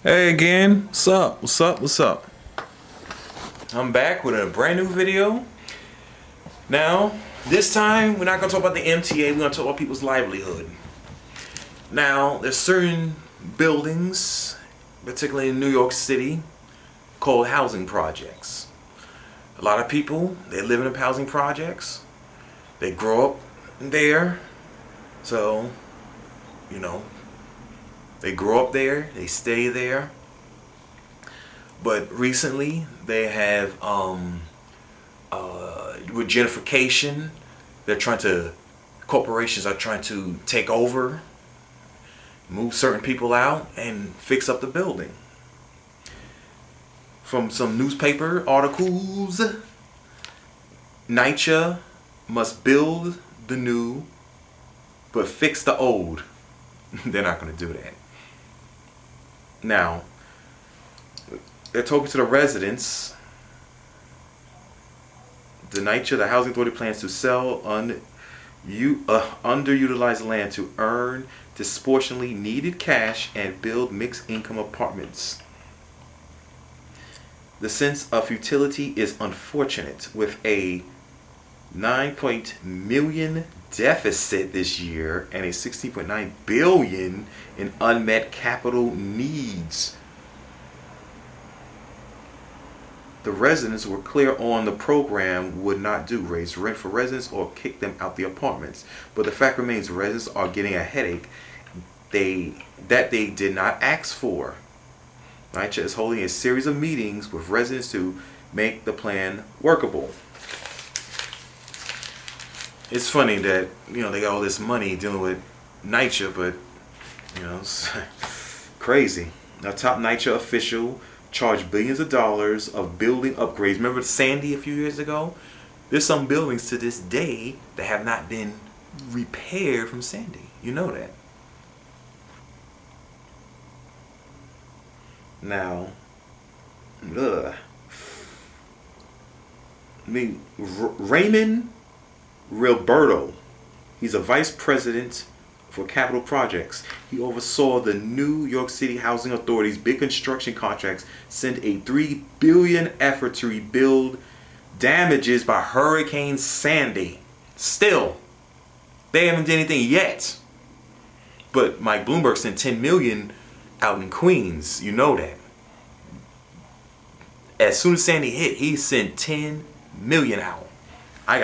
Hey again, what's up? What's up? What's up? I'm back with a brand new video. Now, this time we're not gonna talk about the MTA, we're gonna talk about people's livelihood. Now, there's certain buildings, particularly in New York City, called housing projects. A lot of people, they live in housing projects. They grow up there, so, you know, they grow up there, they stay there. But recently, they have, with gentrification, corporations are trying to take over, move certain people out, and fix up the building. From some newspaper articles, nycha must build the new, but fix the old. They're not going to do that. Now, they're talking to the residents. The nycha, the housing authority, plans to sell underutilized land to earn disproportionately needed cash and build mixed income apartments. The sense of futility is unfortunate. With a 9.0 million deficit this year and a 16.9 billion in unmet capital needs, the residents were clear on the program would not do raise rent for residents or kick them out the apartments. But the fact remains, residents are getting a headache that they did not ask for. nycha is holding a series of meetings with residents to make the plan workable. It's funny that, they got all this money dealing with nycha, but, it's crazy. A top nycha official charged billions of dollars of building upgrades. Remember Sandy a few years ago? There's some buildings to this day that have not been repaired from Sandy. You know that. Now, Raymond Roberto, he's a vice president for capital projects. He oversaw the New York City Housing Authority's big construction contracts, sent a $3 billion effort to rebuild damages by Hurricane Sandy. Still, they haven't done anything yet. But Mike Bloomberg sent $10 million out in Queens. You know that. As soon as Sandy hit, he sent $10 million out. I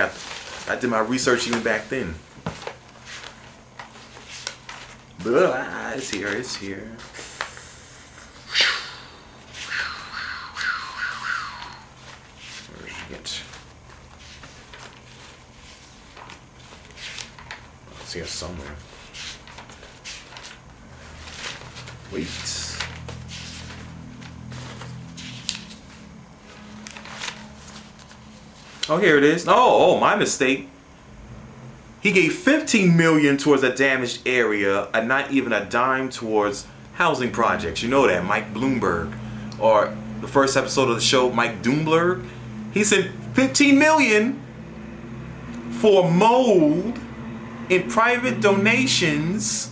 did my research even back then. But it's here. Where's it? It's here somewhere. Wait. Oh, here it is. Oh, my mistake. He gave $15 million towards a damaged area, and not even a dime towards housing projects. You know that, Mike Bloomberg, or the first episode of the show, Mike Doomberg. He sent $15 million for mold in private donations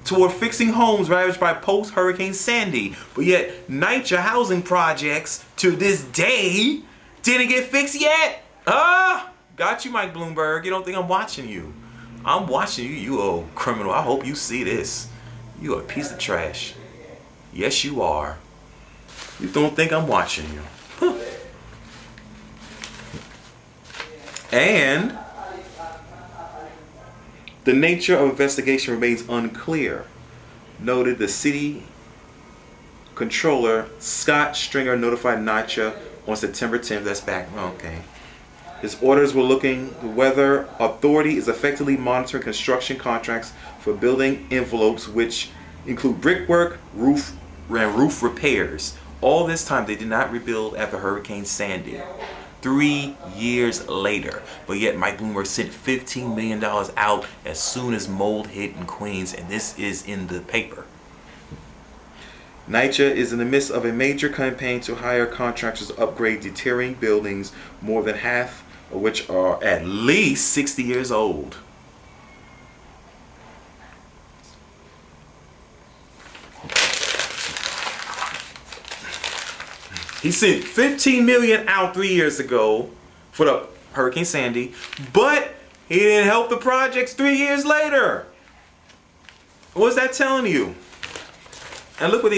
toward fixing homes ravaged by post-Hurricane Sandy. But yet, nycha housing projects to this day didn't get fixed yet. Got you, Mike Bloomberg. You don't think I'm watching you? I'm watching you, you old criminal. I hope you see this. You a piece of trash. Yes, you are. You don't think I'm watching you. Huh. And the nature of investigation remains unclear, noted the city controller Scott Stringer notified nycha on September 10th. That's back. Okay. His orders were looking whether authority is effectively monitoring construction contracts for building envelopes, which include brickwork, roof repairs. All this time, they did not rebuild after Hurricane Sandy. 3 years later. But yet, Mike Bloomberg sent $15 million out as soon as mold hit in Queens, and this is in the paper. nycha is in the midst of a major campaign to hire contractors to upgrade deteriorating buildings, more than half of which are at least 60 years old. He sent 15 million out 3 years ago for the Hurricane Sandy, but he didn't help the projects 3 years later. What's that telling you? And look what they